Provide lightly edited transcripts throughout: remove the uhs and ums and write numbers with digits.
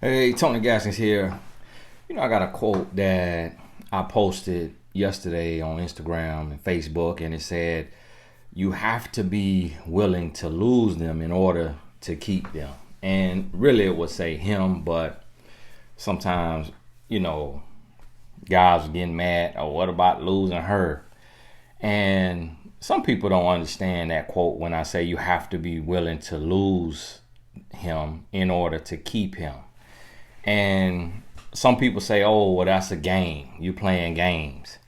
Hey, Tony Gaskins here. I got a quote that I posted yesterday on Instagram and Facebook, and it said, "You have to be willing to lose them in order to keep them." And really, it would say him, but sometimes, you know, guys are getting mad, oh, what about losing her? And some people don't understand that quote when I say you have to be willing to lose him in order to keep him. And some people say, oh, well, that's a game. You playing games.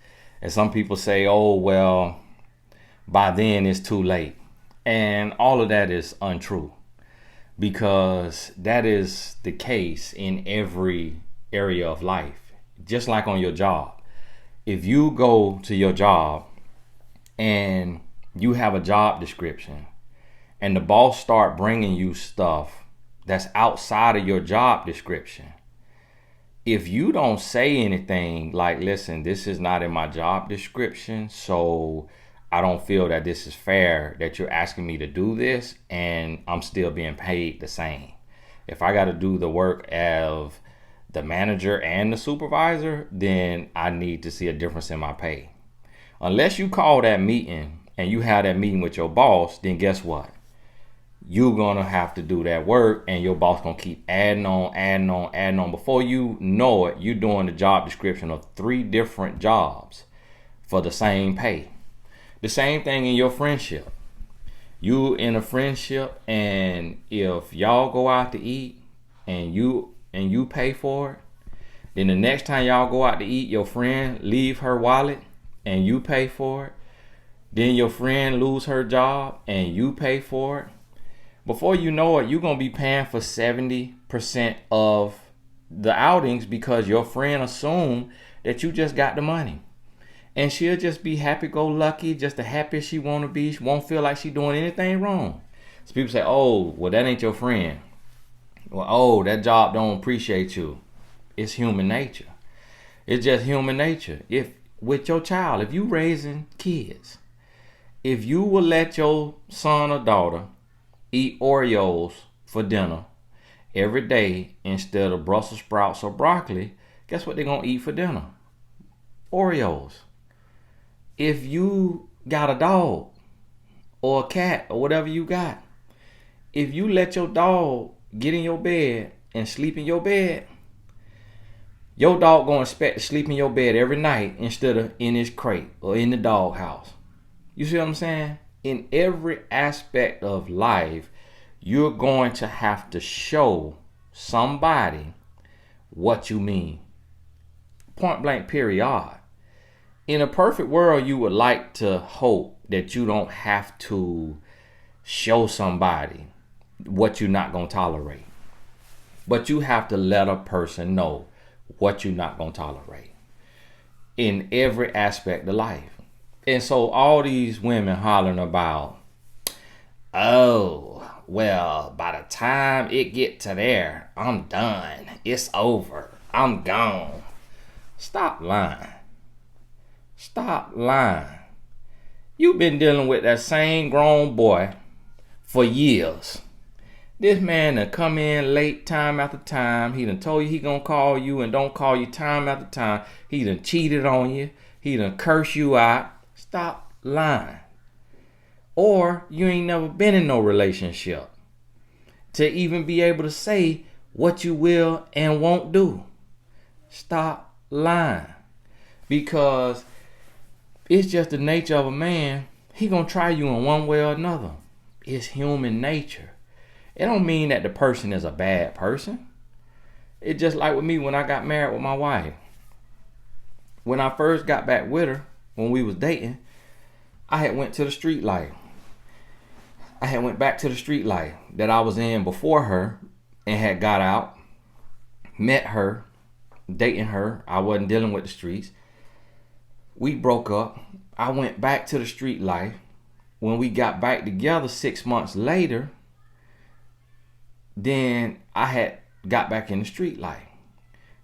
And some people say, oh, well, by then it's too late. And all of that is untrue because that is the case in every area of life. Just like on your job. If you go to your job and you have a job description and the boss start bringing you stuff that's outside of your job description, if you don't say anything like, listen, this is not in my job description, so I don't feel that this is fair that you're asking me to do this and I'm still being paid the same. If I got to do the work of the manager and the supervisor, then I need to see a difference in my pay. Unless you call that meeting and you have that meeting with your boss, then guess what? You're going to have to do that work and your boss going to keep adding on. Before you know it, you're doing the job description of 3 different jobs for the same pay. The same thing in your friendship. You in a friendship, and if y'all go out to eat and you pay for it, then the next time y'all go out to eat, your friend leave her wallet and you pay for it. Then your friend lose her job and you pay for it. Before you know it, you're going to be paying for 70% of the outings because your friend assumed that you just got the money. And she'll just be happy-go-lucky, just the happiest she want to be. She won't feel like she's doing anything wrong. So people say, oh, well, that ain't your friend. Well, oh, that job don't appreciate you. It's human nature. It's just human nature. If with your child, if you raising kids, if you will let your son or daughter eat Oreos for dinner every day instead of Brussels sprouts or broccoli, guess what they're going to eat for dinner? Oreos. If you got a dog or a cat or whatever you got, if you let your dog get in your bed and sleep in your bed, your dog going to expect to sleep in your bed every night instead of in his crate or in the dog house. You see what I'm saying? In every aspect of life, you're going to have to show somebody what you mean. Point blank, period. In a perfect world, you would like to hope that you don't have to show somebody what you're not going to tolerate. But you have to let a person know what you're not going to tolerate in every aspect of life. And so all these women hollering about, oh, well, by the time it get to there, I'm done. It's over. I'm gone. Stop lying. Stop lying. You've been dealing with that same grown boy for years. This man done come in late time after time. He done told you he gonna call you and don't call you time after time. He done cheated on you. He done cursed you out. Stop lying. Or you ain't never been in no relationship to even be able to say what you will and won't do. Stop lying. Because it's just the nature of a man. He gonna try you in one way or another. It's human nature. It don't mean that the person is a bad person. It's just like with me when I got married with my wife. When I first got back with her, when we was dating, I had went to the street life. I had went back to the street life that I was in before her and had got out, met her, dating her. I wasn't dealing with the streets. We broke up. I went back to the street life. When we got back together 6 months later, then I had got back in the street life.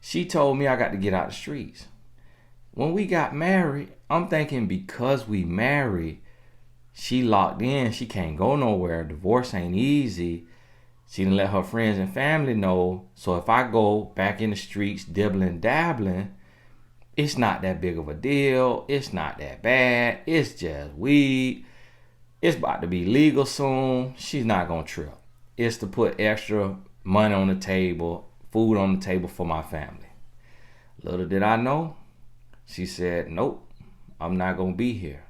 She told me I got to get out the streets. When we got married, I'm thinking because we married, she locked in, she can't go nowhere. Divorce ain't easy. She done let her friends and family know. So if I go back in the streets dibbling dabbling, it's not that big of a deal. It's not that bad. It's just weed. It's about to be legal soon. She's not gonna trip. It's to put extra money on the table, food on the table for my family. Little did I know, she said, nope, I'm not gonna be here.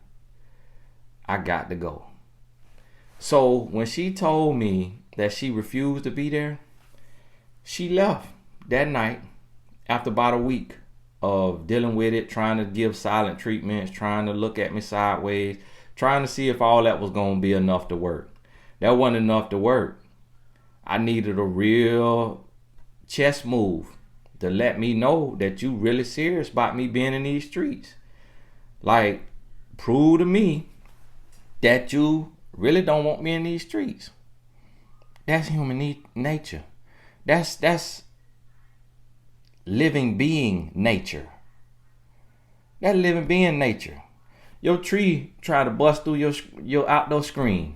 I got to go. So when she told me that she refused to be there, she left that night after about a week of dealing with it, trying to give silent treatments, trying to look at me sideways, trying to see if all that was going to be enough to work. That wasn't enough to work. I needed a real chess move to let me know that you really serious about me being in these streets. Like, prove to me that you really don't want me in these streets. That's human nature. That's living being nature. That living being nature. Your tree try to bust through your outdoor screen.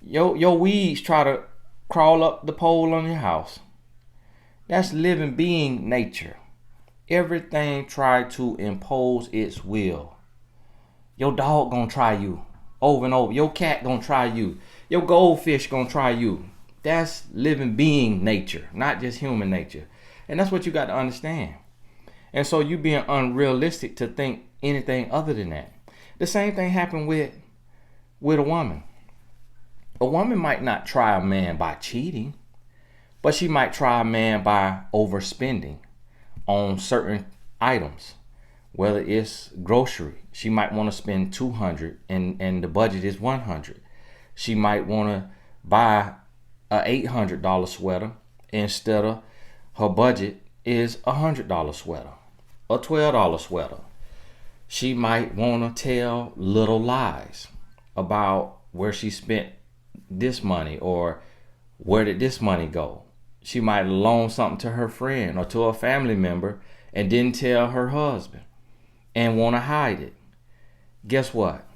Your weeds try to crawl up the pole on your house. That's living being nature. Everything try to impose its will. Your dog gonna try you over and over. Your cat gonna try you. Your goldfish gonna try you. That's living being nature, not just human nature. And that's what you got to understand. And so you being unrealistic to think anything other than that. The same thing happened with a woman. A woman might not try a man by cheating, but she might try a man by overspending on certain items. Whether it's grocery, she might want to spend $200 and the budget is $100. She might want to buy a $800 sweater instead of her budget is a $100 sweater, a $12 sweater. She might want to tell little lies about where she spent this money or where did this money go. She might loan something to her friend or to a family member and didn't tell her husband and want to hide it. Guess what?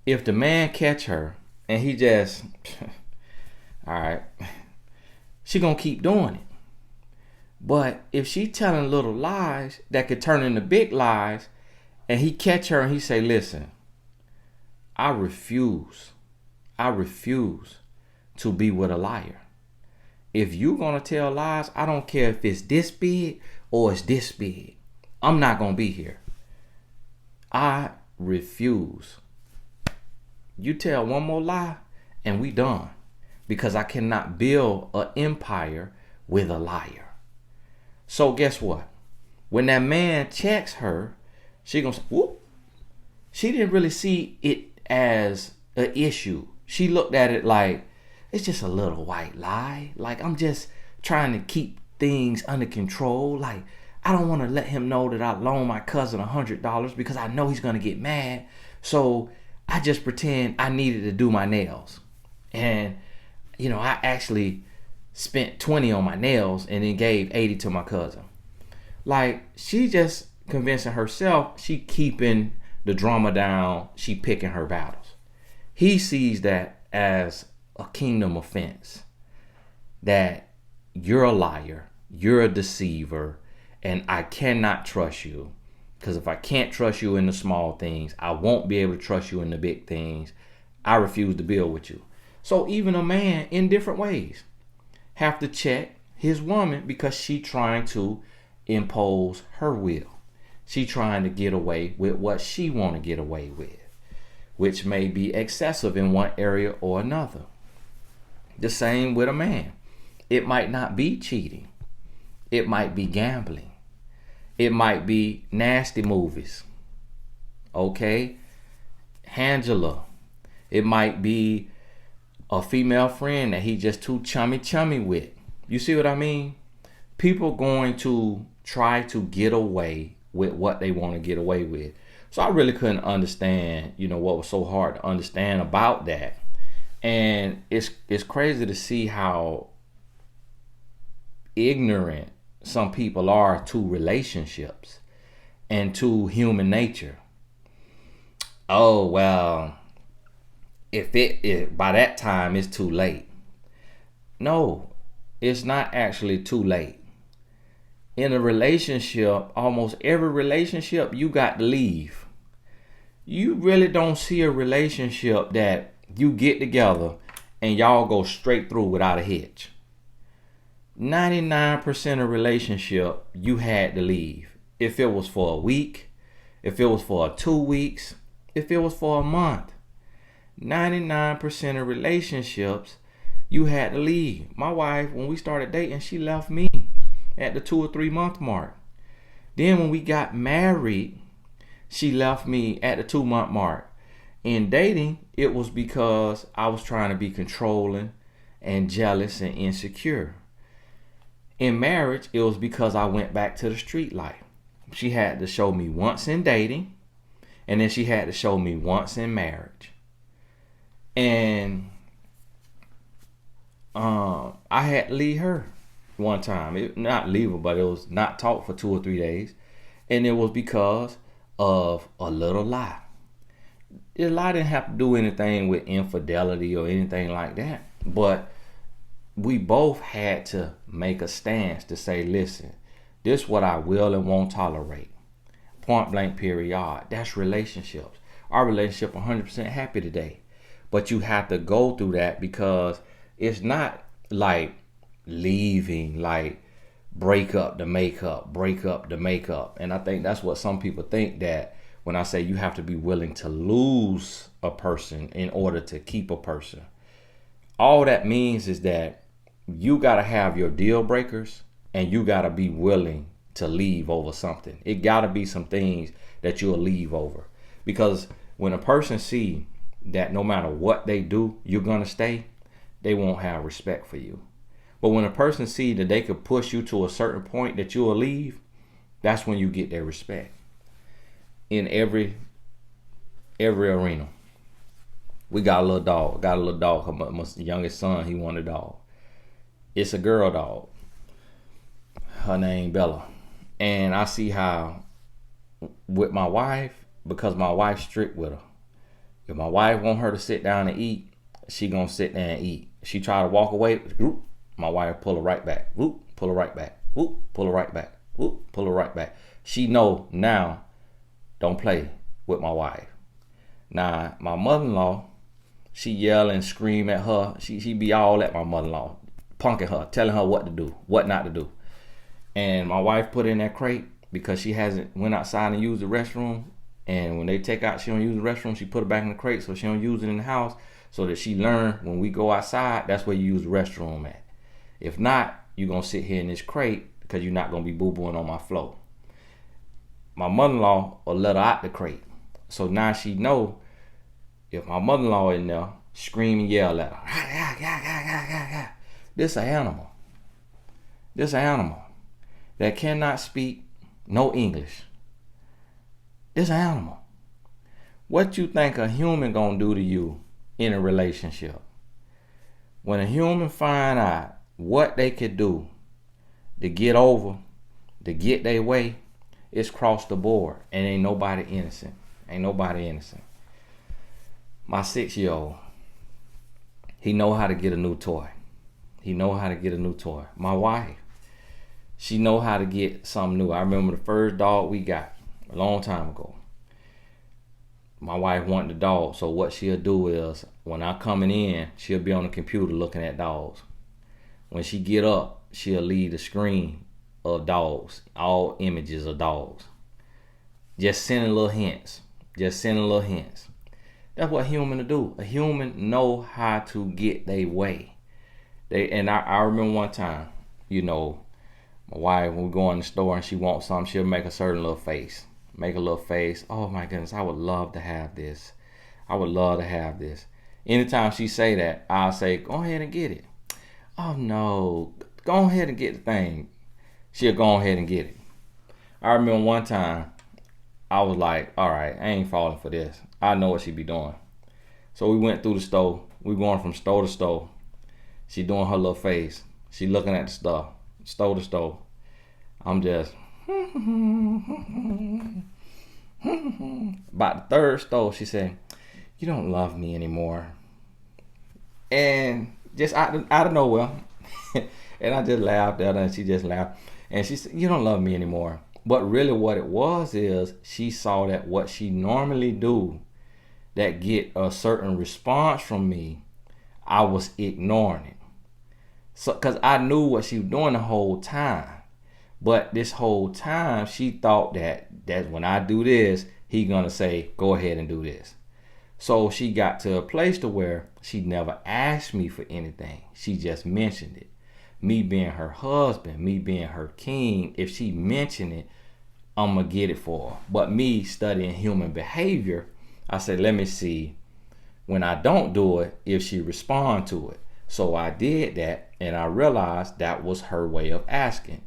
If the man catch her and he just, all right, she gonna keep doing it. But if she telling little lies that could turn into big lies, and he catch her and he say, listen, I refuse to be with a liar. If you gonna tell lies, I don't care if it's this big or it's this big. I'm not gonna be here. I refuse. You tell one more lie and we done. Because I cannot build an empire with a liar. So guess what? When that man checks her, she gonna say, whoop. She didn't really see it as an issue. She looked at it like, it's just a little white lie. Like, I'm just trying to keep things under control. Like, I don't want to let him know that I loaned my cousin $100 because I know he's going to get mad. So I just pretend I needed to do my nails. And, I actually spent 20 on my nails and then gave 80 to my cousin. Like, she just convincing herself she keeping the drama down. She picking her battles. He sees that as a kingdom offense. That you're a liar. You're a deceiver. And I cannot trust you. Because if I can't trust you in the small things, I won't be able to trust you in the big things. I refuse to build with you. So even a man in different ways have to check his woman because she trying to impose her will. She trying to get away with what she want to get away with, which may be excessive in one area or another. The same with a man. It might not be cheating. It might be gambling. It might be nasty movies. Okay? Angela. It might be a female friend that he just too chummy with. You see what I mean? People going to try to get away with what they want to get away with. So I really couldn't understand, what was so hard to understand about that. And it's crazy to see how ignorant some people are to relationships and to human nature. Oh, well, if by that time it's too late. No, it's not actually too late. In a relationship, almost every relationship, you got to leave. You really don't see a relationship that you get together and y'all go straight through without a hitch. 99% of relationship, you had to leave. If it was for a week, if it was for 2 weeks, if it was for a month. 99% of relationships, you had to leave. My wife, when we started dating, she left me at the 2 or 3 month mark. Then when we got married, she left me at the 2 month mark. In dating, it was because I was trying to be controlling and jealous and insecure. In marriage, it was because I went back to the street life. She had to show me once in dating, and then she had to show me once in marriage. And I had to leave her one time. Not leave her, but it was not talk for 2 or 3 days. And it was because of a little lie. The lie didn't have to do anything with infidelity or anything like that. But we both had to make a stance to say, listen, this is what I will and won't tolerate. Point blank period. That's relationships. Our relationship 100% happy today. But you have to go through that because it's not like leaving, like break up to make up, break up to make up. And I think that's what some people think, that when I say you have to be willing to lose a person in order to keep a person. All that means is that you got to have your deal breakers and you got to be willing to leave over something. It got to be some things that you'll leave over. Because when a person see that no matter what they do, you're going to stay, they won't have respect for you. But when a person see that they could push you to a certain point that you'll leave, that's when you get their respect. In every arena. We got a little dog. My youngest son, he wanted a dog. It's a girl dog. Her name Bella. And I see how with my wife, because my wife's strict with her. If my wife want her to sit down and eat, she gonna sit there and eat. She try to walk away, whoop, my wife pull her right back. Whoop, pull her right back. Whoop, pull her right back. Whoop, pull her right back. She know now, don't play with my wife. Now, my mother-in-law, she yell and scream at her. She be all at my mother-in-law, punking her, telling her what to do, what not to do. And my wife put her in that crate because she hasn't went outside and used the restroom. And when they take out, she don't use the restroom. She put it back in the crate so she don't use it in the house, so that she learn when we go outside, that's where you use the restroom at. If not, you're going to sit here in this crate because you're not going to be boo-booing on my floor. My mother-in-law will let her out the crate. So now she know if my mother-in-law in there, scream and yell at her. This an animal. This an animal that cannot speak no English. This an animal. What you think a human gonna do to you in a relationship? When a human find out what they could do to get over, to get their way, it's cross the board, and ain't nobody innocent. Ain't nobody innocent. My 6-year-old, he know how to get a new toy. He know how to get a new toy. My wife, she know how to get something new. I remember the first dog we got a long time ago. My wife wanted the dog, so what she'll do is when I'm coming in, she'll be on the computer looking at dogs. When she get up, she'll leave the screen of dogs, all images of dogs. Just sending little hints. Just sending little hints. That's what human do. A human know how to get their way. I remember one time, my wife, when we go in the store and she wants something, she'll make a certain little face. Make a little face. Oh my goodness, I would love to have this. I would love to have this. Anytime she say that, I'll say, go ahead and get it. Oh no, go ahead and get the thing. She'll go ahead and get it. I remember one time, I was like, all right, I ain't falling for this. I know what she be doing. So we went through the store. We going from store to store. She doing her little face. She looking at the stuff, store to store. I'm just, about the third store, she said, you don't love me anymore. And just out of nowhere, And I just laughed at her, and she just laughed. And she said, "You don't love me anymore." But really what it was is she saw that what she normally do that get a certain response from me, I was ignoring it. So, cause I knew what she was doing the whole time. But this whole time she thought that when I do this, he gonna say, go ahead and do this. So she got to a place to where she never asked me for anything. She just mentioned it. Me being her husband, me being her king, if she mentioned it, I'm gonna get it for her. But me studying human behavior, I said, let me see when I don't do it, if she respond to it. So I did that, and I realized that was her way of asking.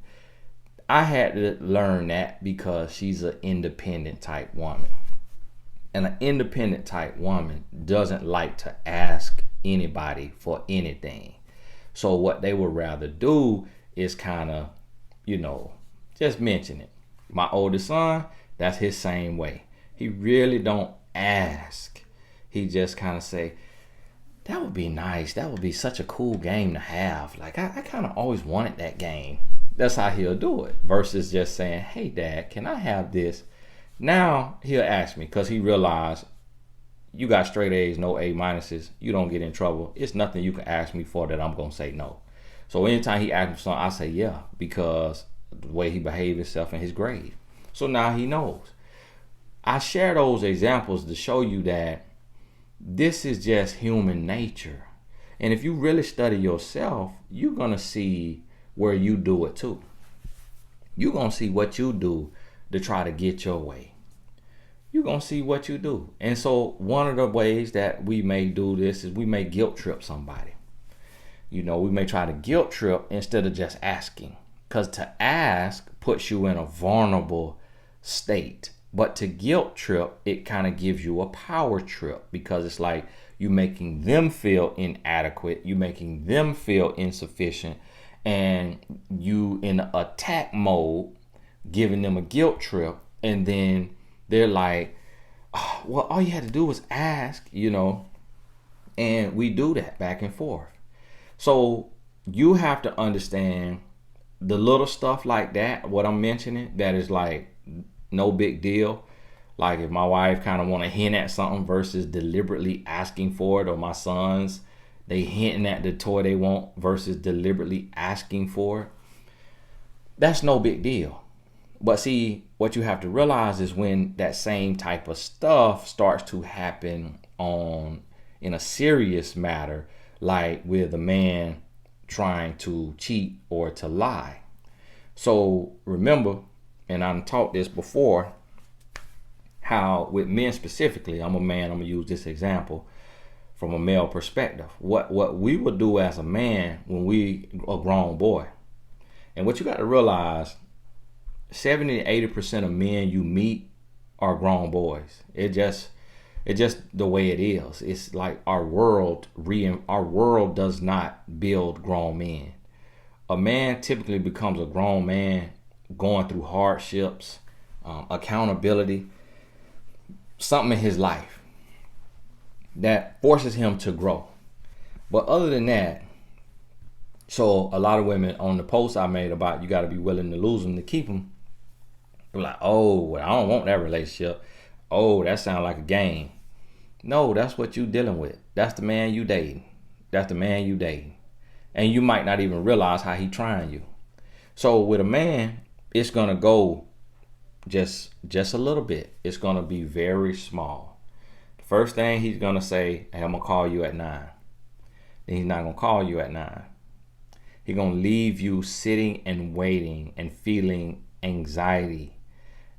I had to learn that because she's an independent type woman. And an independent type woman doesn't like to ask anybody for anything. So what they would rather do is kind of, just mention it. My oldest son, that's his same way. He really don't ask. He just kind of say, that would be nice. That would be such a cool game to have. Like, I kind of always wanted that game. That's how he'll do it. Versus just saying, hey, Dad, can I have this? Now he'll ask me because he realized you got straight A's, no A minuses. You don't get in trouble. It's nothing you can ask me for that I'm going to say no. So anytime he asks me for something, I say yeah, because the way he behaved himself in his grade. So now he knows. I share those examples to show you that this is just human nature. And if you really study yourself, you're going to see where you do it too. You're going to see what you do to try to get your way. You're going to see what you do. And so one of the ways that we may do this is we may guilt trip somebody. We may try to guilt trip instead of just asking. Because to ask puts you in a vulnerable state. But to guilt trip, it kind of gives you a power trip, because it's like you making them feel inadequate. You making them feel insufficient. And you in attack mode, giving them a guilt trip. And then they're like, oh, well, all you had to do was ask, and we do that back and forth. So you have to understand the little stuff like that, what I'm mentioning, that is like no big deal. Like if my wife kind of want to hint at something versus deliberately asking for it, or my sons, they hinting at the toy they want versus deliberately asking for it. That's no big deal. But see, what you have to realize is when that same type of stuff starts to happen in a serious matter, like with a man trying to cheat or to lie. So remember, and I've taught this before, how with men specifically, I'm a man, I'm gonna use this example from a male perspective. What we would do as a man when we a grown boy. And what you got to realize, 70 to 80% of men you meet are grown boys. It's just the way it is. It's like our world does not build grown men. A man typically becomes a grown man going through hardships, accountability, something in his life that forces him to grow. But other than that, so a lot of women on the post I made about you got to be willing to lose them to keep them, they're like, oh, well, I don't want that relationship. Oh, that sounds like a game. No, that's what you dealing with. That's the man you dating. That's the man you dating. And you might not even realize how he trying you. So with a man, it's going to go just a little bit. It's going to be very small. The first thing he's going to say, hey, I'm going to call you at 9. Then he's not going to call you at 9. He's going to leave you sitting and waiting and feeling anxiety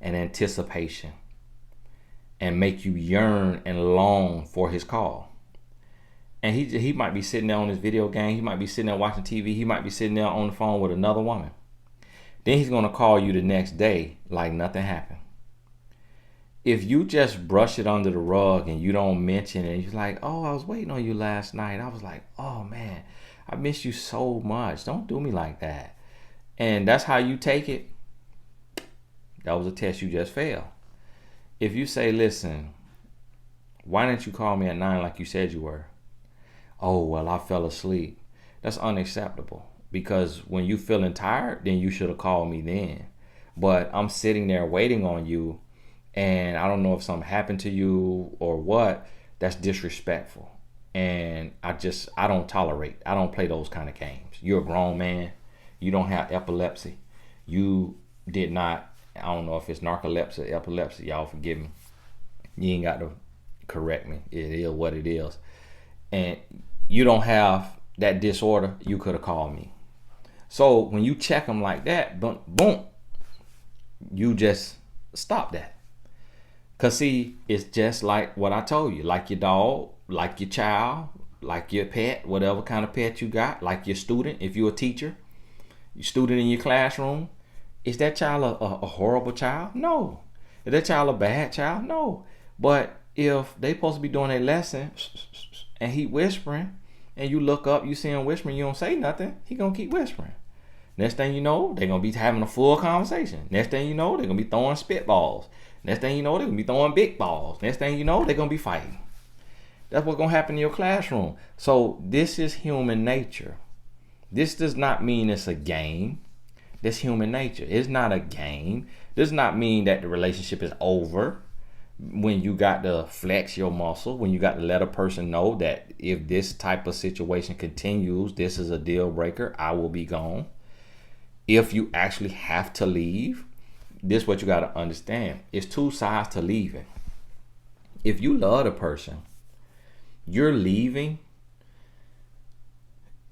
and anticipation, and make you yearn and long for his call. And he might be sitting there on his video game. He might be sitting there watching TV. He might be sitting there on the phone with another woman. Then he's going to call you the next day like nothing happened. If you just brush it under the rug and you don't mention it, you're like, oh, I was waiting on you last night. I was like, oh man, I miss you so much. Don't do me like that. And that's how you take it. That was a test you just failed. If you say, listen, why didn't you call me at 9 like you said you were? Oh, well, I fell asleep. That's unacceptable. because when you feeling tired, then you should have called me then. But I'm sitting there waiting on you, and I don't know if something happened to you or what. That's disrespectful. And I don't tolerate. I don't play those kind of games. You're a grown man. You don't have epilepsy. You did not, I don't know if it's narcolepsy, epilepsy. Y'all forgive me. You ain't got to correct me. It is what it is. And you don't have that disorder. You could have called me. So when you check them like that, boom, you just stop that. Because see, it's just like what I told you. Like your dog, like your child, like your pet, whatever kind of pet you got, like your student. If you're a teacher, your student in your classroom, is that child a horrible child? No. Is that child a bad child? No. But if they supposed to be doing a lesson and he whispering, and you look up, you see him whispering, you don't say nothing, he gonna keep whispering. Next thing you know, they're gonna be having a full conversation. Next thing you know, they're gonna be throwing spitballs. Next thing you know, they're gonna be throwing big balls. Next thing you know, they're gonna be fighting. That's what's gonna happen in your classroom. So this is human nature. This does not mean it's a game. This human nature. It's not a game. Does not mean that the relationship is over. When you got to flex your muscle, when you got to let a person know that if this type of situation continues, this is a deal breaker, I will be gone. If you actually have to leave, this is what you got to understand. It's two sides to leaving. If you love the person, you're leaving,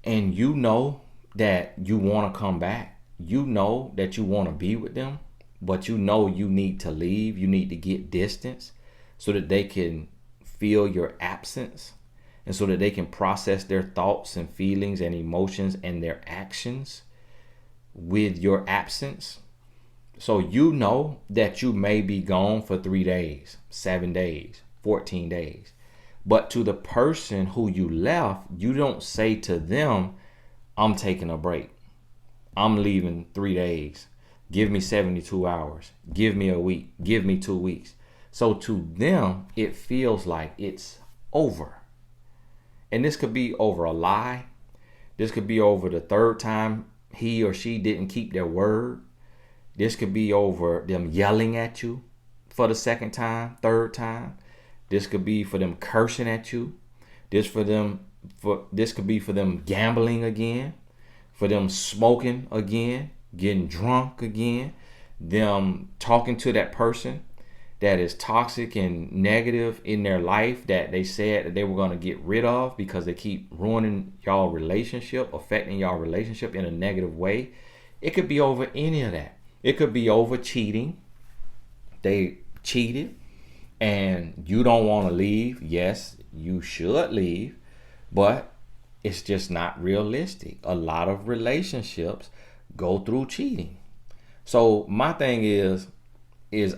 and you know that you want to come back. You know that you want to be with them, but you know you need to leave. You need to get distance so that they can feel your absence, and so that they can process their thoughts and feelings and emotions and their actions with your absence. So you know that you may be gone for 3 days, 7 days, 14 days. But to the person who you left, you don't say to them, I'm taking a break. I'm leaving 3 days. Give me 72 hours. Give me a week. Give me 2 weeks. So to them, it feels like it's over. And this could be over a lie. This could be over the third time he or she didn't keep their word. This could be over them yelling at you for the second time, third time. This could be for them cursing at you. This could be for them gambling again, for them smoking again, getting drunk again, them talking to that person that is toxic and negative in their life that they said that they were going to get rid of because they keep ruining y'all relationship, affecting y'all relationship in a negative way. It could be over any of that. It could be over cheating. They cheated and you don't want to leave. Yes, you should leave, but it's just not realistic. A lot of relationships go through cheating. So my thing is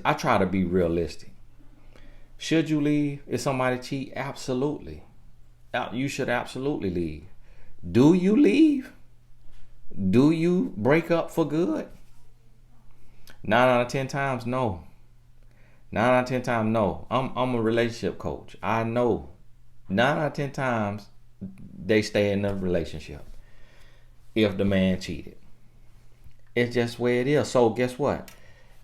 I try to be realistic. Should you leave if somebody cheat? Absolutely. You should absolutely leave. Do you leave? Do you break up for good? 9 out of 10 times, no. 9 out of 10 times, no. I'm a relationship coach. I know 9 out of 10 times they stay in the relationship if the man cheated. It's just where it is. So guess what?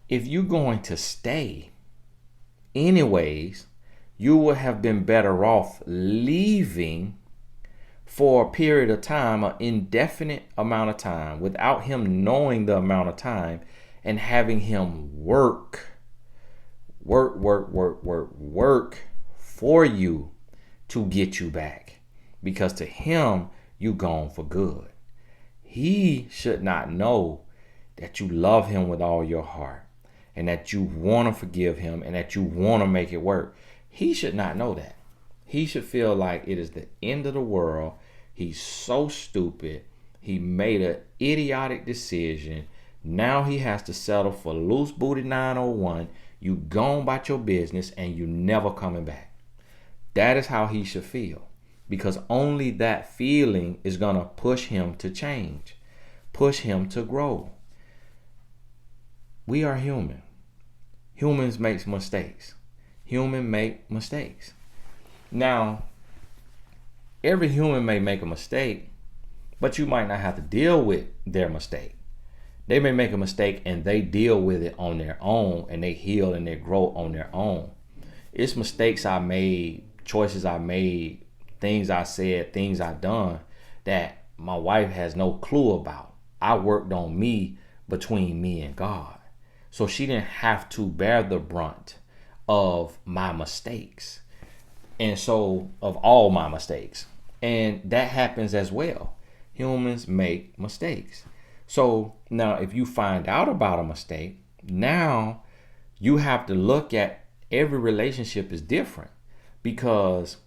If you're going to stay anyways, you would have been better off leaving for a period of time, an indefinite amount of time, without him knowing the amount of time, and having him work for you to get you back. Because to him, you gone for good. He should not know that you love him with all your heart and that you want to forgive him and that you want to make it work. He should not know that. He should feel like it is the end of the world. He's so stupid. He made an idiotic decision. Now he has to settle for loose booty 901. You gone about your business and you never coming back. That is how he should feel. Because only that feeling is going to push him to change, push him to grow. We are human. Humans make mistakes. Humans make mistakes. Now, every human may make a mistake, but you might not have to deal with their mistake. They may make a mistake and they deal with it on their own, and they heal and they grow on their own. It's mistakes I made, choices I made, things I said, things I done that my wife has no clue about. I worked on me between me and God. So she didn't have to bear the brunt of my mistakes. And so of all my mistakes. And that happens as well. Humans make mistakes. So now if you find out about a mistake, now you have to look at every relationship is different, because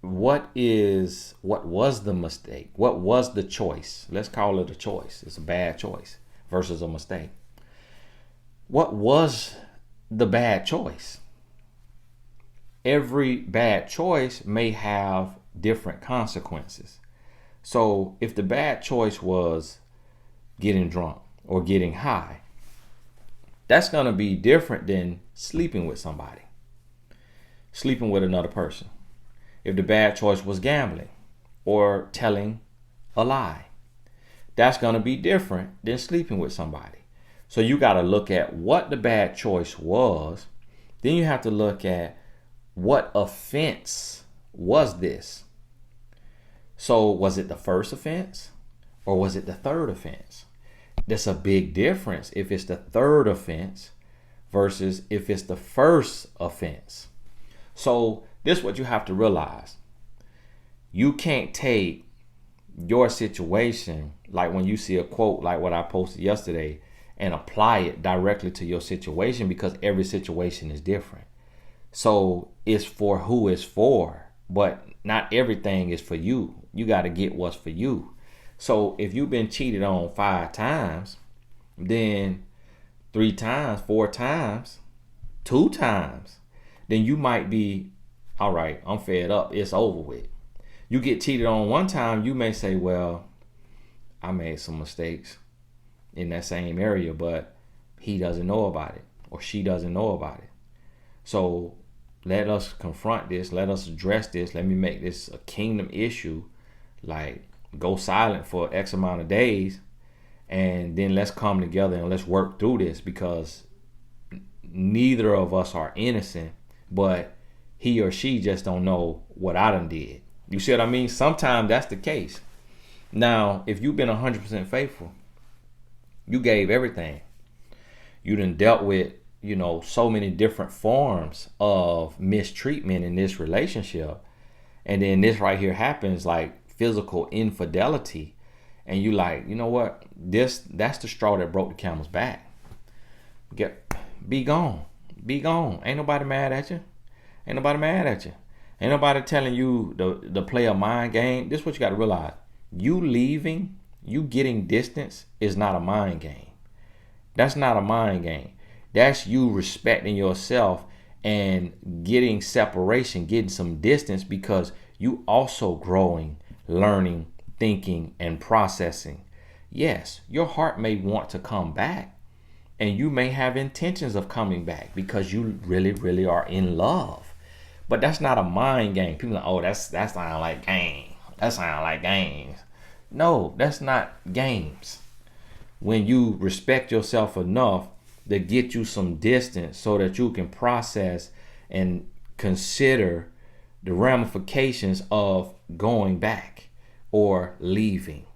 what was the mistake? What was the choice? Let's call it a choice. It's a bad choice versus a mistake. What was the bad choice? Every bad choice may have different consequences. So if the bad choice was getting drunk or getting high, that's going to be different than sleeping with somebody, sleeping with another person. If the bad choice was gambling or telling a lie, that's going to be different than sleeping with somebody. So you got to look at what the bad choice was. Then you have to look at what offense was this. So was it the first offense or was it the third offense? That's a big difference if it's the third offense versus if it's the first offense. So this is what you have to realize. You can't take your situation, like when you see a quote like what I posted yesterday, and apply it directly to your situation, because every situation is different. So it's for who it's for, but not everything is for you. You got to get what's for you. So if you've been cheated on 5 times, then 3 times, 4 times, 2 times, then you might be, all right, I'm fed up. It's over with. You get cheated on 1 time, you may say, well, I made some mistakes in that same area, but he doesn't know about it or she doesn't know about it. So let us confront this. Let us address this. Let me make this a kingdom issue. Like, go silent for X amount of days, and then let's come together and let's work through this, because neither of us are innocent, but he or she just don't know what I done did. You see what I mean? Sometimes that's the case. Now, if you've been 100% faithful, you gave everything. You done dealt with, so many different forms of mistreatment in this relationship. And then this right here happens, like physical infidelity. And you like, you know what? That's the straw that broke the camel's back. Be gone. Be gone. Ain't nobody mad at you. Ain't nobody mad at you. Ain't nobody telling you to play a mind game. This is what you got to realize. You leaving, you getting distance is not a mind game. That's not a mind game. That's you respecting yourself and getting separation, getting some distance, because you also growing, learning, thinking, and processing. Yes, your heart may want to come back, and you may have intentions of coming back because you really, really are in love. But that's not a mind game. People are like, oh, that sound like game. That sound like games. No, that's not games. When you respect yourself enough to get you some distance so that you can process and consider the ramifications of going back or leaving.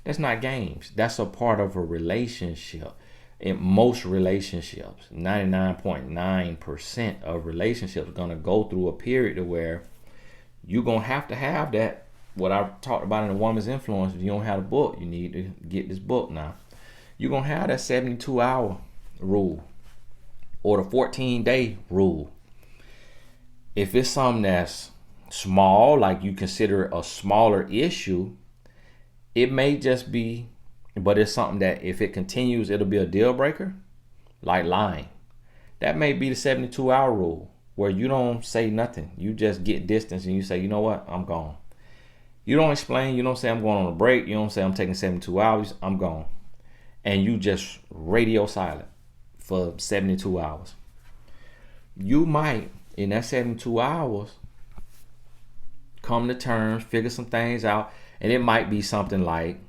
That's not games. That's a part of a relationship. In most relationships, 99.9% of relationships are going to go through a period where you're going to have that. What I talked about in The Woman's Influence, if you don't have a book, you need to get this book now. You're going to have that 72-hour rule or the 14-day rule. If it's something that's small, like you consider a smaller issue, it may just be, but it's something that if it continues, it'll be a deal breaker, like lying. That may be the 72-hour rule, where you don't say nothing. You just get distance and you say, you know what, I'm gone. You don't explain. You don't say I'm going on a break. You don't say I'm taking 72 hours. I'm gone. And you just radio silent for 72 hours. You might, in that 72 hours, come to terms, figure some things out, And it might be something like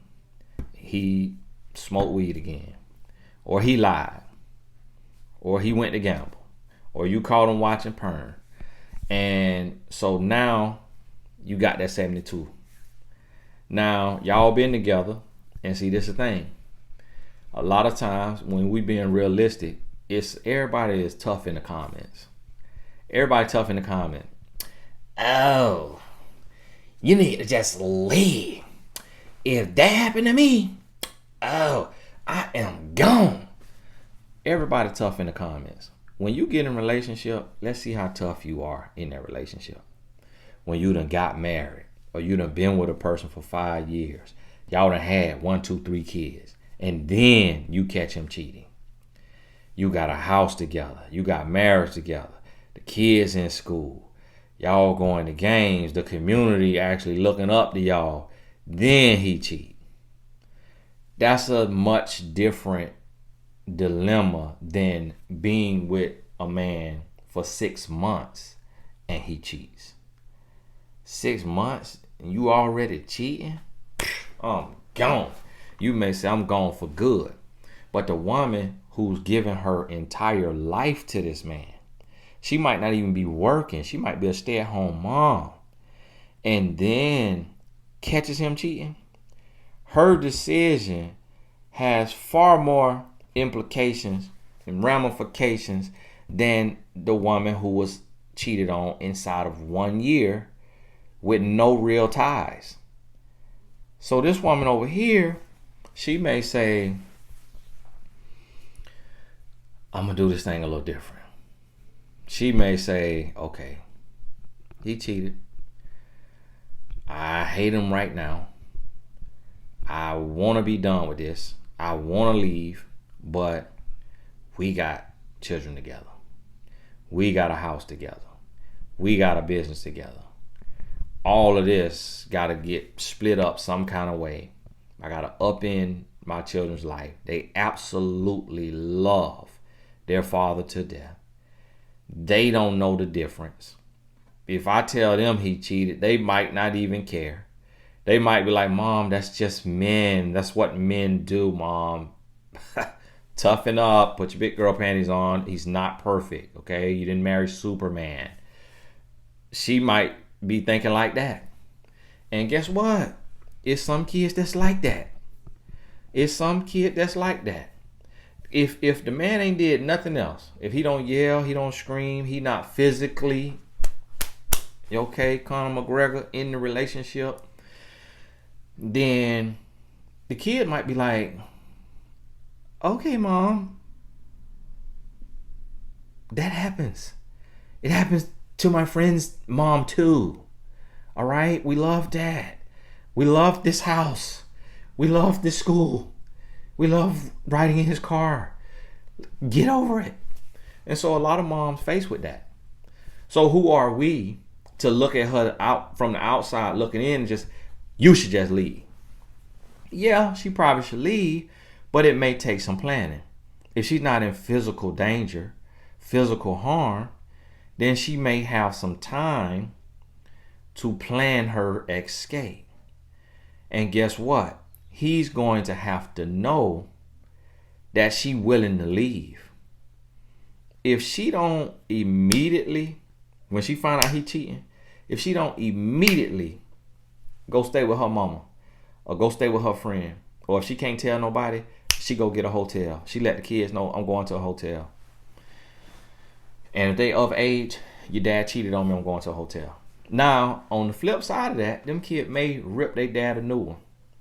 he smoked weed again, or he lied, or he went to gamble, or you caught him watching porn. And so now you got that 72. Now y'all been together, and see, this is the thing. A lot of times when we being realistic, it's everybody is tough in the comments. Everybody tough in the comment. Oh, you need to just leave. If that happened to me, oh, I am gone. Everybody tough in the comments. When you get in a relationship, let's see how tough you are in that relationship. When you done got married, or you done been with a person for 5 years, y'all done had 1, 2, 3 kids, and then you catch him cheating. You got a house together. You got marriage together. The kids in school. Y'all going to games. The community actually looking up to y'all. Then he cheat. That's a much different dilemma than being with a man for 6 months and he cheats. 6 months and you already cheating? I'm gone. You may say I'm gone for good. But the woman who's given her entire life to this man, she might not even be working. She might be a stay-at-home mom. And then catches him cheating. Her decision has far more implications and ramifications than the woman who was cheated on inside of 1 year with no real ties. So this woman over here, she may say, I'm going to do this thing a little different. She may say, okay, he cheated. I hate him right now. I want to be done with this. I want to leave, but we got children together. We got a house together. We got a business together. All of this got to get split up some kind of way. I got to upend my children's life. They absolutely love their father to death. They don't know the difference. If I tell them he cheated, they might not even care. They might be like, Mom, that's just men. That's what men do, Mom. Toughen up. Put your big girl panties on. He's not perfect, okay? You didn't marry Superman. She might be thinking like that. And guess what? It's some kids that's like that. It's some kid that's like that. If the man ain't did nothing else, if he don't yell, he don't scream, he not physically, okay, Conor McGregor in the relationship, then the kid might be like, okay, Mom, that happens. It happens to my friend's mom too. All right, we love Dad. We love this house. We love this school. We love riding in his car. Get over it. And so a lot of moms face with that. So who are we to look at her out from the outside looking in and just, you should just leave? Yeah, she probably should leave, but it may take some planning. If she's not in physical danger, physical harm, then she may have some time to plan her escape. And guess what? He's going to have to know that she willing to leave. If she don't immediately, when she find out he cheating, if she don't immediately go stay with her mama or go stay with her friend, or if she can't tell nobody, she go get a hotel. She let the kids know, I'm going to a hotel. And if they of age, your dad cheated on me, I'm going to a hotel. Now, on the flip side of that, them kids may rip their dad a new one.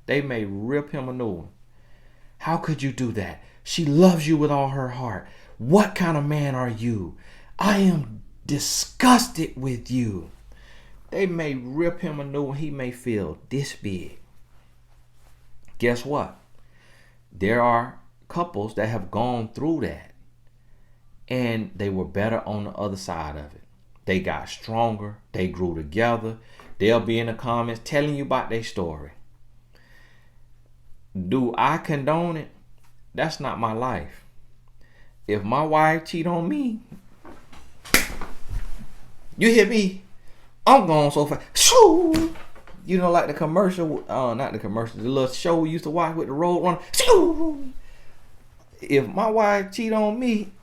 They may rip him a new one. How could you do that? She loves you with all her heart. What kind of man are you? I am disgusted with you. They may rip him a new one. He may feel this big. Guess what? There are couples that have gone through that, and they were better on the other side of it. They got stronger. They grew together. They'll be in the comments telling you about their story. Do I condone it? That's not my life. If my wife cheat on me, you hear me? I'm going so fast. Shoo! You know, like the commercial, not the commercial, the little show we used to watch with the road runner. If my wife cheat on me,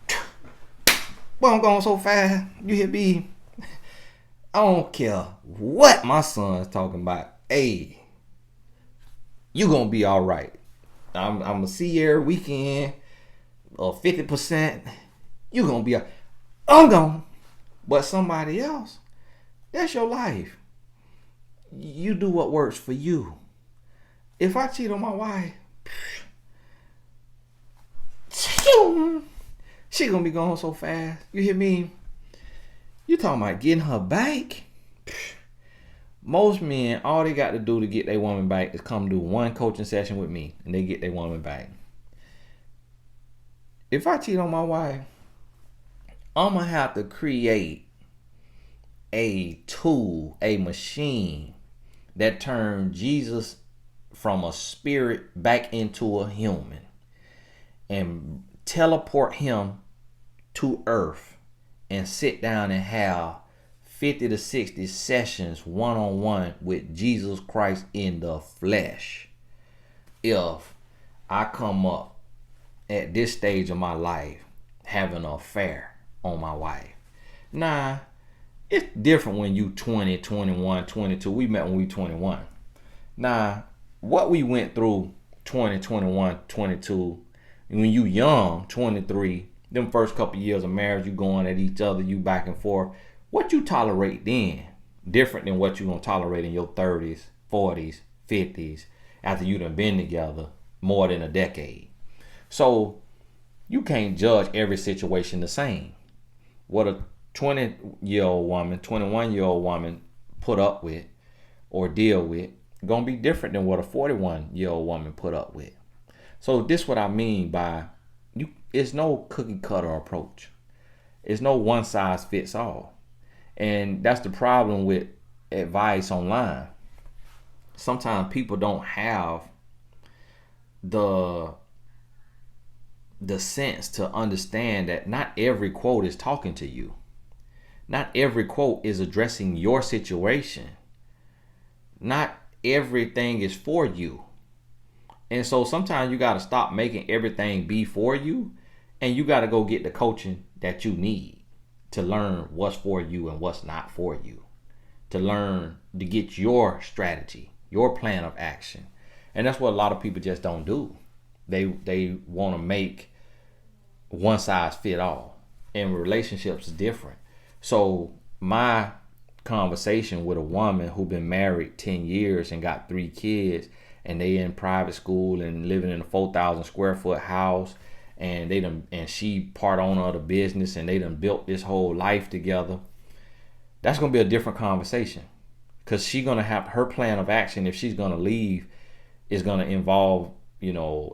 boy, I'm going so fast. You hear me? I don't care what my son's talking about. Hey, you gonna be all right. I'm gonna see you every weekend, or 50%. You gonna be. I'm gone. But somebody else, that's your life. You do what works for you. If I cheat on my wife, she gonna be gone so fast. You hear me? You talking about getting her back? Most men, all they got to do to get their woman back is come do one coaching session with me, and they get their woman back. If I cheat on my wife, I'm gonna have to create a tool, a machine that turns Jesus from a spirit back into a human and teleport him to earth and sit down and have 50 to 60 sessions one-on-one with Jesus Christ in the flesh. If I come up at this stage of my life having an affair on my wife. Nah, it's different when you 20, 21, 22. We met when we 21. Nah, what we went through 20, 21, 22, and when you young, 23, them first couple years of marriage, you going at each other, you back and forth. What you tolerate then, different than what you gonna tolerate in your 30s, 40s, 50s, after you done been together more than a decade. So you can't judge every situation the same. What a 20-year-old woman, 21-year-old woman put up with or deal with gonna be different than what a 41-year-old woman put up with. So this what I mean by it's no cookie cutter approach. It's no one size fits all. And that's the problem with advice online. Sometimes people don't have the sense to understand that not every quote is talking to you. Not every quote is addressing your situation. Not everything is for you. And so sometimes you got to stop making everything be for you, and you got to go get the coaching that you need to learn what's for you and what's not for you, to learn to get your strategy, your plan of action. And that's what a lot of people just don't do. They want to make one size fit all, and relationships is different. So my conversation with a woman who been married 10 years and got 3 kids, and they in private school and living in a 4,000 square foot house, and she part owner of the business, and they done built this whole life together. That's gonna be a different conversation, because she's gonna have her plan of action. If she's gonna leave, is gonna involve,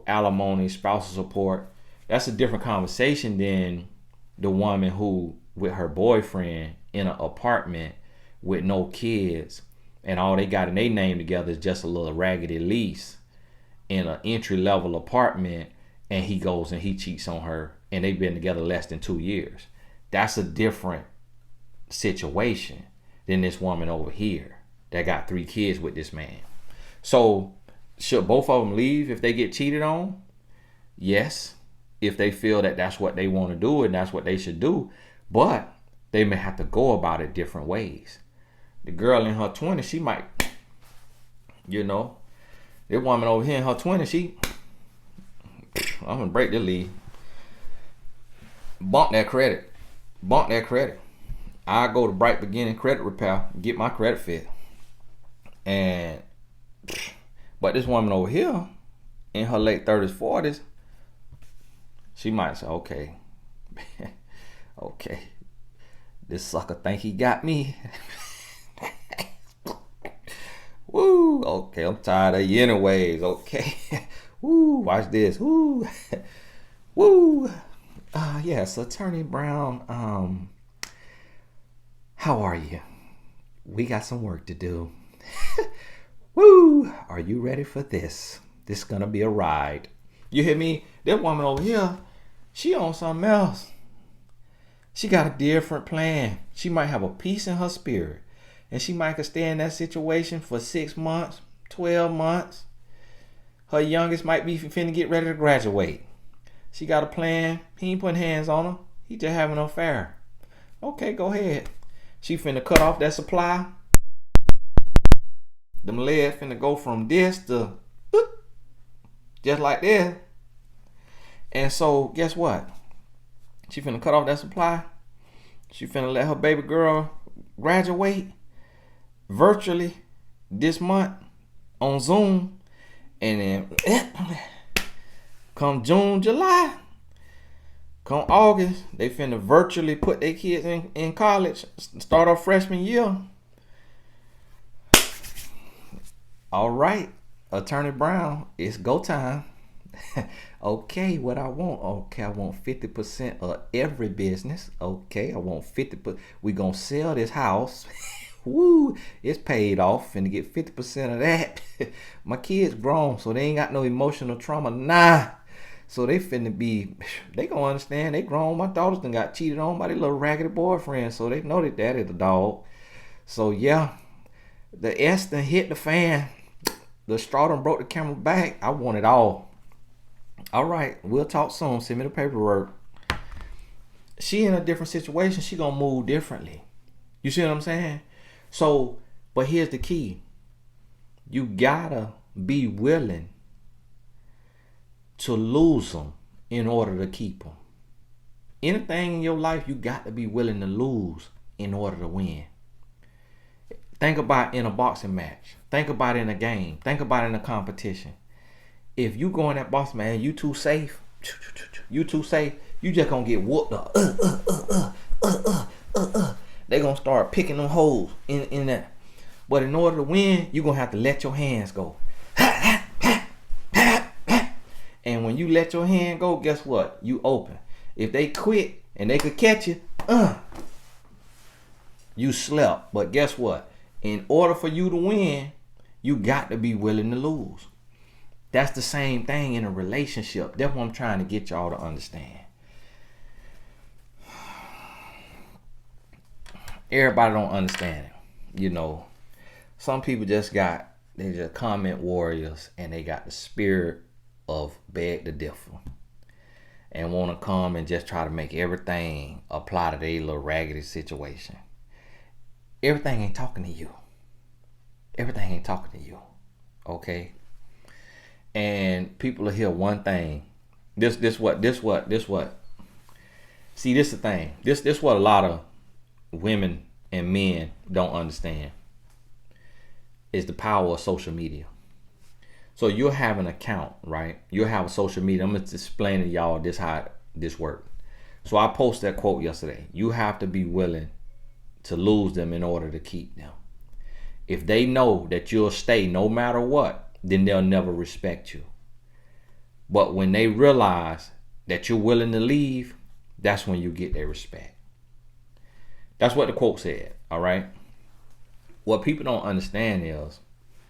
alimony, spousal support. That's a different conversation than the woman who with her boyfriend in an apartment with no kids, and all they got in their name together is just a little raggedy lease in an entry-level apartment, and he goes and he cheats on her, and they've been together less than 2 years. That's a different situation than this woman over here that got 3 kids with this man. So should both of them leave if they get cheated on? Yes, if they feel that that's what they want to do and that's what they should do. But they may have to go about it different ways. The girl in her 20s, she might, this woman over here in her 20s, I'm going to break the lead. Bump that credit. I go to Bright Beginning Credit Repair, get my credit fit. But this woman over here, in her late 30s, 40s, she might say, okay, this sucker think he got me. Woo, okay, I'm tired of you anyways, okay. Woo, watch this, woo. Woo. Yes, Attorney Brown, how are you? We got some work to do. Woo, are you ready for this? This is gonna be a ride. You hear me? That woman over here, she on something else. She got a different plan. She might have a peace in her spirit. And she might could stay in that situation for 6 months, 12 months. Her youngest might be finna get ready to graduate. She got a plan. He ain't putting hands on her. He just having an affair. Okay, go ahead. She finna cut off that supply. Them legs finna go from this to just like this. And so guess what? She finna cut off that supply. She finna let her baby girl graduate virtually this month on Zoom. And then come June, July, come August, they finna virtually put their kids in college, start off freshman year. All right, Attorney Brown, it's go time. Okay, what I want? Okay, I want 50% of every business. Okay, I want 50%. We gonna sell this house. Woo, it's paid off. Finna get 50% of that. My kids grown, so they ain't got no emotional trauma. Nah. So they finna be, they gonna understand. They grown. My daughters done got cheated on by their little raggedy boyfriend, so they know that daddy the dog. So yeah, the S done hit the fan. The straw done broke the camel back. I want it all. All right, we'll talk soon. Send me the paperwork. She in a different situation. She gonna move differently. You see what I'm saying? So, but here's the key. You gotta be willing to lose them in order to keep them. Anything in your life, you got to be willing to lose in order to win. Think about in a boxing match. Think about in a game. Think about in a competition. If you go in that boxing match and you too safe, you just gonna get whooped up. They gonna start picking them holes in that. But in order to win, you gonna have to let your hands go. And when you let your hand go, guess what? You open. If they quit and they could catch you, you slept. But guess what? In order for you to win, you got to be willing to lose. That's the same thing in a relationship. That's what I'm trying to get y'all to understand. Everybody don't understand it. You know, some people they just comment warriors, and they got the spirit of beg to differ and want to come and just try to make everything apply to their little raggedy situation. Everything ain't talking to you. Everything ain't talking to you. Okay? And people will hear one thing. This what? See, this the thing. This what a lot of women and men don't understand is the power of social media. So you'll have an account, right? You'll have a social media. I'm going to explain to y'all how this works. So I posted that quote yesterday. You have to be willing to lose them in order to keep them. If they know that you'll stay no matter what, then they'll never respect you. But when they realize that you're willing to leave, that's when you get their respect. That's what the quote said, all right? What people don't understand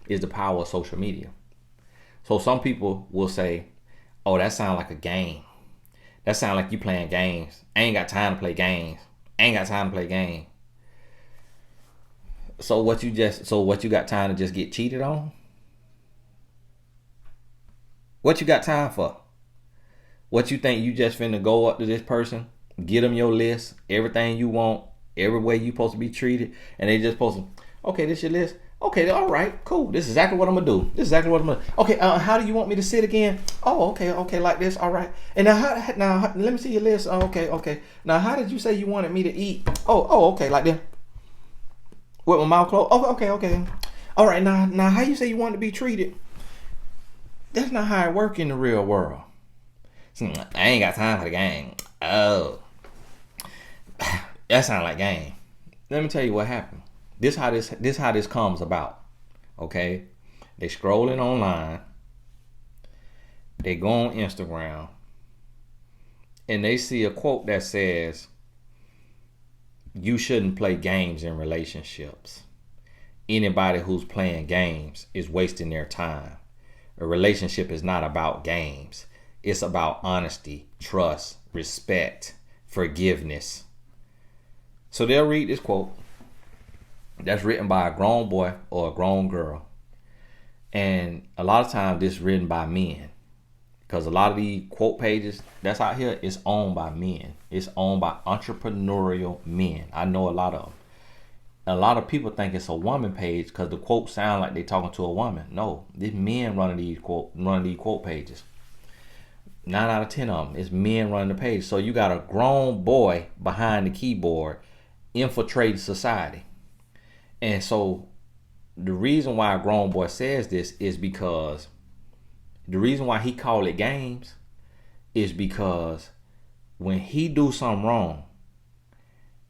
is the power of social media. So some people will say, oh, that sounds like a game. That sounds like you playing games. I ain't got time to play games. So what you got time to just get cheated on? What you got time for? What you think you just finna go up to this person, get them your list, everything you want, every way you supposed to be treated, and they just supposed to, okay, this your list. Okay, all right, cool. This is exactly what I'm gonna do. Okay, how do you want me to sit again? Oh, okay, like this. All right. And now let me see your list. Oh, okay. Now, how did you say you wanted me to eat? Oh, okay, like this. With my mouth closed. Oh, okay. All right. Now, how you say you want to be treated? That's not how it work in the real world. I ain't got time for the game. Oh, that sound like game. Let me tell you what happened. This how this comes about. Okay, they scrolling online. They go on Instagram, and they see a quote that says, "You shouldn't play games in relationships. Anybody who's playing games is wasting their time. A relationship is not about games. It's about honesty, trust, respect, forgiveness." So they'll read this quote. that's written by a grown boy or a grown girl. And a lot of times this is written by men. Because a lot of these quote pages that's out here is owned by men. It's owned by entrepreneurial men. I know a lot of them. A lot of people think it's a woman page because the quotes sound like they're talking to a woman. No, these men running these quote pages. 9 out of 10 of them is men running the page. So you got a grown boy behind the keyboard infiltrating society. And so the reason why a grown boy says this is because the reason why he call it games is because when he do something wrong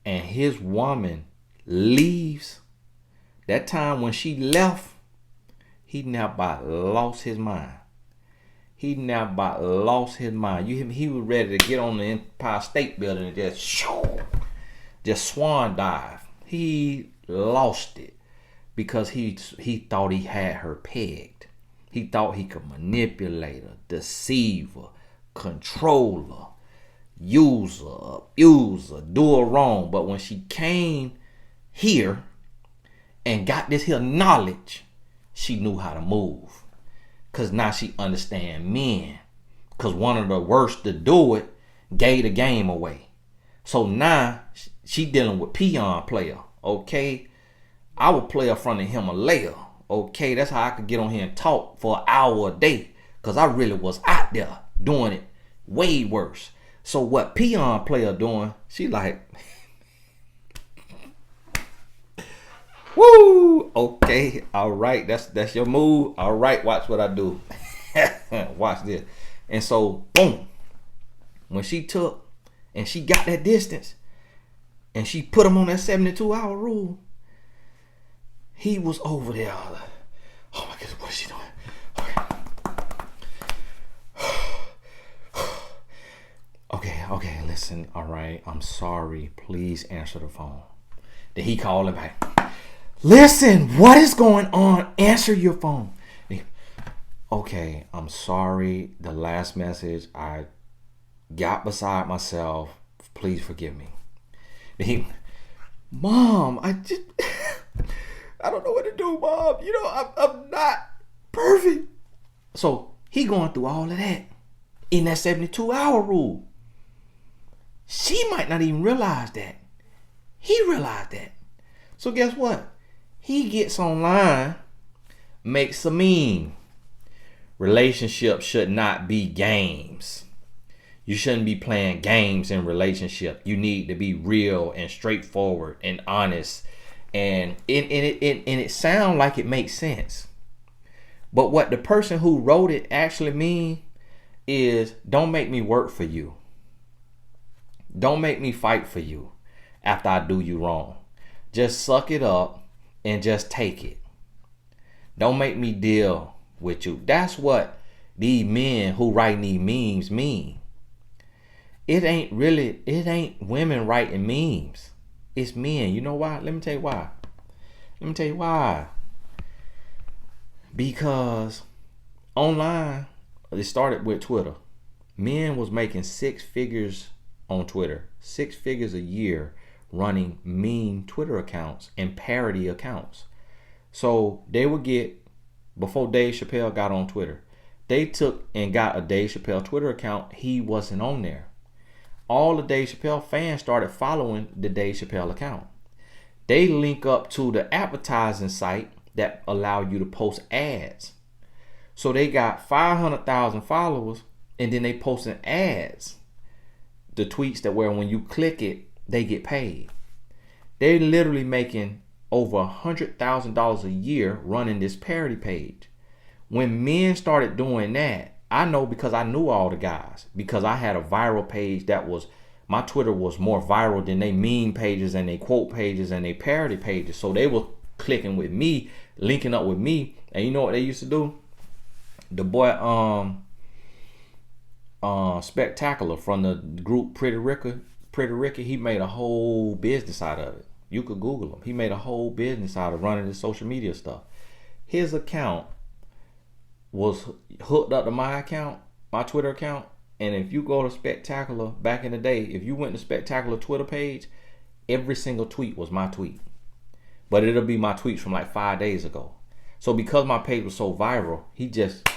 and his woman leaves, that time when she left, he now about lost his mind. He now about lost his mind. He was ready to get on the Empire State Building and just swan dive. He lost it because he thought he had her pegged. He thought he could manipulate her, deceive her, control her, use her, abuse her, do her wrong. But when she came here and got this here knowledge, she knew how to move. Because now she understand men. Because one of the worst to do it gave the game away. So now she dealing with peon player. Okay, I would play her from the Himalaya. Okay, that's how I could get on here and talk for an hour a day. Because I really was out there doing it way worse. So what peon player doing, she like, woo, okay, all right, that's your move. All right, watch what I do. Watch this. And so, boom, when she took and she got that distance and she put him on that 72-hour rule, he was over there. Oh my goodness, what is she doing? Okay, listen, all right, I'm sorry. Please answer the phone. Then he called him back. Listen, what is going on? Answer your phone. Okay, I'm sorry. The last message, I got beside myself. Please forgive me. Mom, I don't know what to do, Mom. You know, I'm not perfect. So he going through all of that in that 72-hour rule. She might not even realize that. He realized that. So guess what? He gets online, makes a meme. Relationships should not be games. You shouldn't be playing games in relationship. You need to be real and straightforward and honest. And it sounds like it makes sense. But what the person who wrote it actually mean is, don't make me work for you. Don't make me fight for you after I do you wrong. Just suck it up and just take it. Don't make me deal with you. That's what these men who write these memes mean. It ain't women writing memes. It's men. You know why? Let me tell you why. Because online, it started with Twitter. Men was making 6 figures on Twitter. 6 figures a year running meme Twitter accounts and parody accounts. So they would get, before Dave Chappelle got on Twitter, they took and got a Dave Chappelle Twitter account. He wasn't on there. All the Dave Chappelle fans started following the Dave Chappelle account. They link up to the advertising site that allow you to post ads. So they got 500,000 followers, and then they posting ads. The tweets that where when you click it, they get paid. They're literally making over $100,000 a year running this parody page. When men started doing that, I know because I knew all the guys, because I had a viral page that was, my Twitter was more viral than they meme pages and they quote pages and they parody pages. So they were clicking with me, linking up with me. And you know what they used to do? The boy Spectacular from the group Pretty Ricky, he made a whole business out of it. You could Google him. He made a whole business out of running his social media stuff. His account was hooked up to my account, my Twitter account. And if you go to Spectacular back in the day, if you went to Spectacular Twitter page, every single tweet was my tweet. but it'll be my tweets from like 5 days ago. So because my page was so viral, he just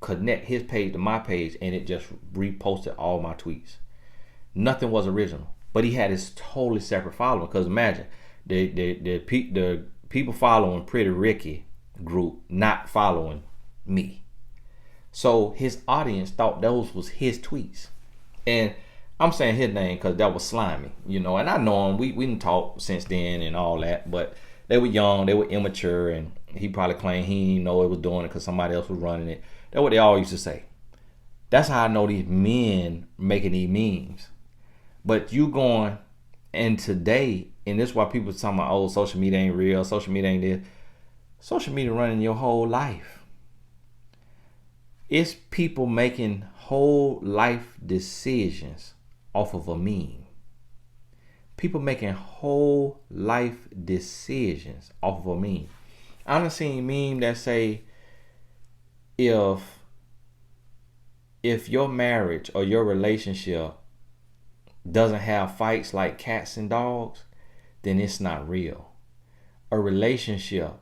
connect his page to my page and it just reposted all my tweets. Nothing was original, but he had his totally separate following. Because imagine the people following Pretty Ricky group not following me. So his audience thought those was his tweets. And I'm saying his name because that was Slimy, you know, and I know him. We didn't talk since then and all that, but they were young, they were immature, and he probably claimed he didn't know it was doing it because somebody else was running it. That's what they all used to say. That's how I know these men making these memes. But you going, and today, and this is why people talking about, oh, social media ain't real, social media ain't this. Social media running your whole life. It's people making whole life decisions off of a meme. People making whole life decisions off of a meme. I done seen meme that say, if your marriage or your relationship doesn't have fights like cats and dogs, then it's not real. A relationship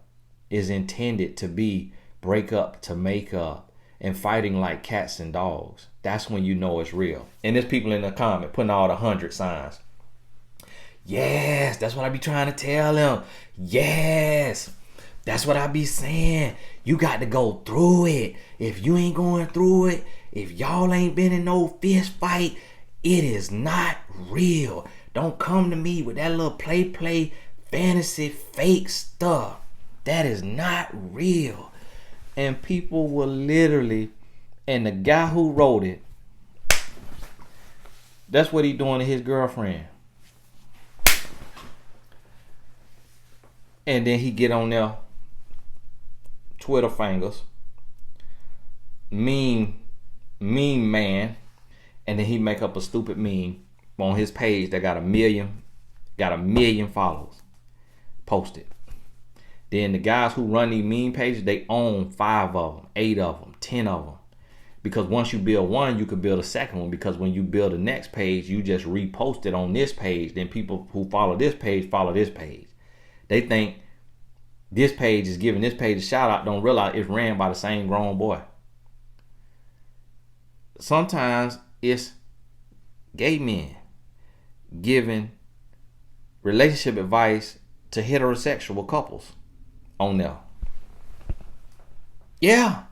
is intended to be break up to make up and fighting like cats and dogs. That's when you know it's real. And there's people in the comment putting all the 100 signs. Yes, that's what I be trying to tell them. Yes, that's what I be saying. You got to go through it. If you ain't going through it, if y'all ain't been in no fist fight, it is not real. Don't come to me with that little play fantasy fake stuff. That is not real. And people will literally, and the guy who wrote it, that's what he doing to his girlfriend. And then he get on there, Twitter fingers, meme man, and then he make up a stupid meme on his page that got a million followers. Post it. Then the guys who run these meme pages, they own 5 of them, 8 of them, 10 of them. Because once you build one, you can build a second one. Because when you build the next page, you just repost it on this page. Then people who follow this page follow this page. They think this page is giving this page a shout out, don't realize it's ran by the same grown boy. Sometimes it's gay men giving relationship advice to heterosexual couples on there. Yeah.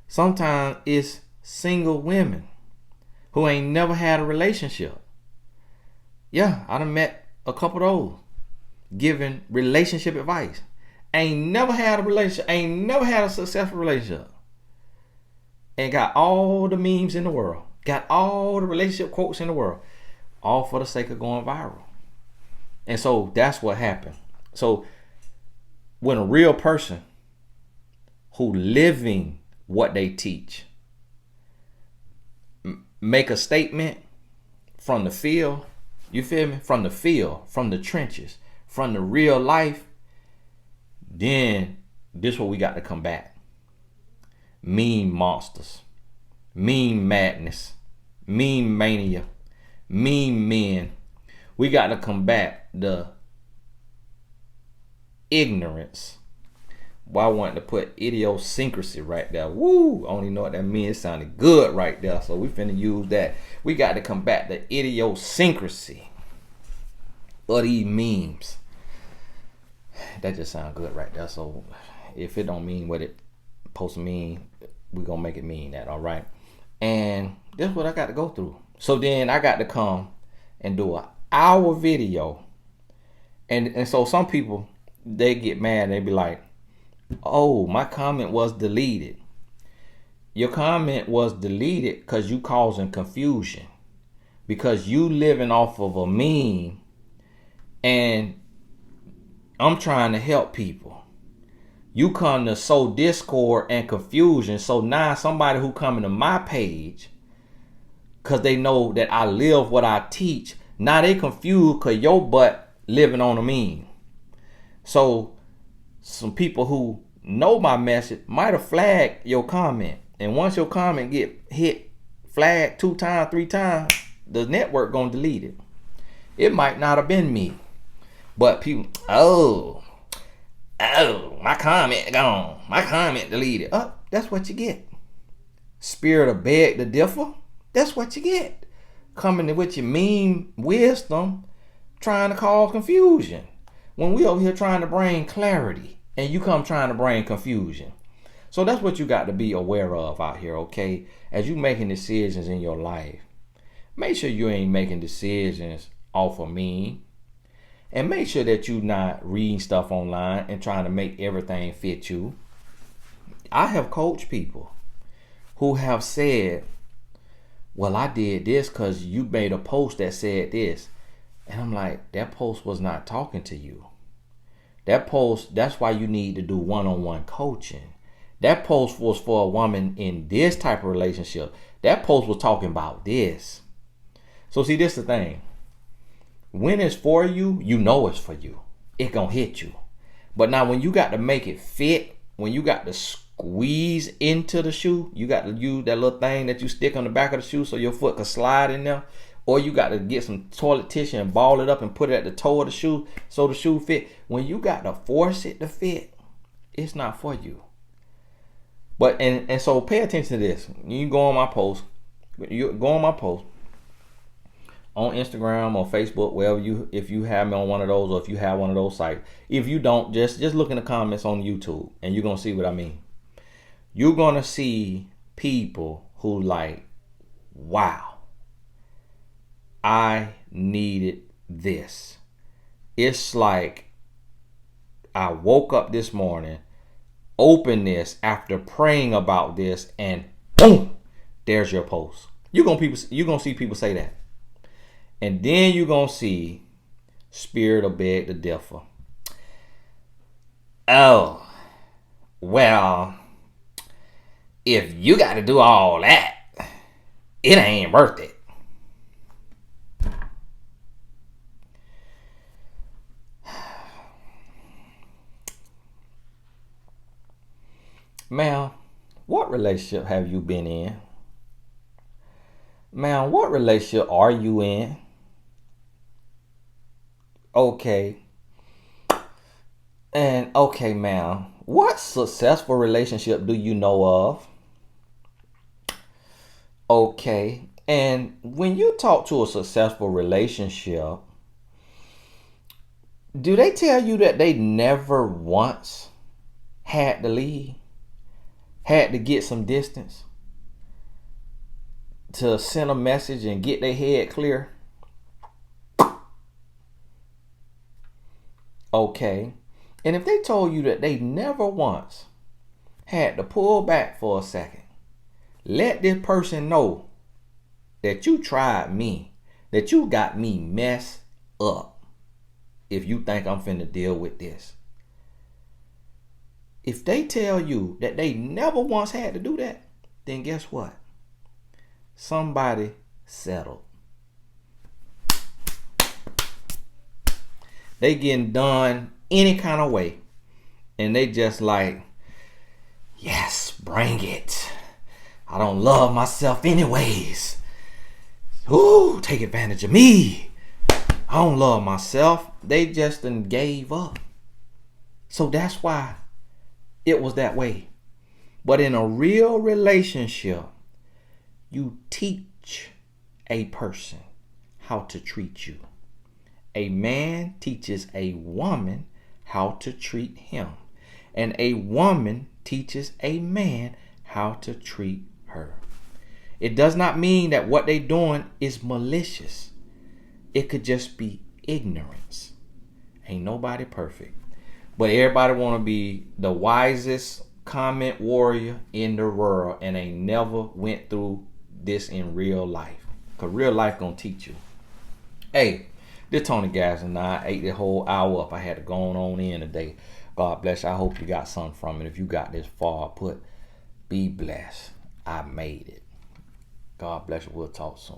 Sometimes it's single women who ain't never had a relationship. Yeah, I done met a couple of those giving relationship advice. Ain't never had a relationship, ain't never had a successful relationship. And got all the memes in the world. Got all the relationship quotes in the world. All for the sake of going viral. And so that's what happened. So when a real person who living what they teach make a statement from the field, you feel me? From the field, from the trenches, from the real life, then this is what we got to combat. Meme monsters, meme madness, meme mania, meme men. We got to combat the ignorance. Well, I wanted to put idiosyncrasy right there. Woo! I only know what that means. It sounded good right there. So we finna use that. We got to combat the idiosyncrasy of these memes. That just sounds good right there. So if it don't mean what it supposed to mean, we gonna make it mean that, all right? And this is what I got to go through. So then I got to come and do an hour video. And so some people, they get mad. They be like, oh, my comment was deleted. Your comment was deleted because you causing confusion. Because you living off of a meme. And I'm trying to help people. You come to sow discord and confusion. So now somebody who coming to my page, because they know that I live what I teach, now they confused because your butt living on a meme. So some people who know my message might have flagged your comment. And once your comment get hit, flagged 2 times, 3 times, the network gonna delete it. It might not have been me. But people, my comment gone. My comment deleted. Oh, that's what you get. Spirit of beg to differ. That's what you get. Coming with your mean wisdom, trying to cause confusion. When we over here trying to bring clarity, and you come trying to bring confusion. So that's what you got to be aware of out here, okay? As you making decisions in your life, make sure you ain't making decisions off of me. And make sure that you not reading stuff online and trying to make everything fit you. I have coached people who have said, well, I did this because you made a post that said this. And I'm like, that post was not talking to you. That post, that's why you need to do one-on-one coaching. That post was for a woman in this type of relationship. That post was talking about this. So see, this is the thing. When it's for you, you know it's for you. It gonna hit you. But now when you got to make it fit, when you got to squeeze into the shoe, you got to use that little thing that you stick on the back of the shoe so your foot can slide in there. Or you got to get some toilet tissue and ball it up and put it at the toe of the shoe so the shoe fit. When you got to force it to fit, it's not for you. But and so pay attention to this. You go on my post. You go on my post on Instagram or Facebook, wherever if you have me on one of those, or if you have one of those sites. If you don't, just look in the comments on YouTube and you're gonna see what I mean. You're gonna see people who like, wow, I needed this. It's like I woke up this morning, opened this after praying about this, and boom, there's your post. You're gonna see people say that. And then you're going to see spirit of beg to differ. Oh, well, if you got to do all that, it ain't worth it. Ma'am, what relationship have you been in? Ma'am, what relationship are you in? Okay. And okay, ma'am, what successful relationship do you know of? Okay. And when you talk to a successful relationship, do they tell you that they never once had to leave? Had to get some distance? To send a message and get their head clear? Okay. And if they told you that they never once had to pull back for a second, let this person know that you tried me, that you got me messed up, if you think I'm finna deal with this. If they tell you that they never once had to do that, then guess what? Somebody settled. They getting done any kind of way. And they just like, yes, bring it. I don't love myself anyways. Ooh, take advantage of me. I don't love myself. They just done gave up. So that's why it was that way. But in a real relationship, you teach a person how to treat you. A man teaches a woman how to treat him. And a woman teaches a man how to treat her. It does not mean that what they're doing is malicious. It could just be ignorance. Ain't nobody perfect. But everybody want to be the wisest comment warrior in the world and ain't never went through this in real life. Because real life gonna teach you. Hey, this Tony Gas and I ate the whole hour up. I had to go on in today. God bless you. I hope you got something from it. If you got this far, be blessed. I made it. God bless you. We'll talk soon.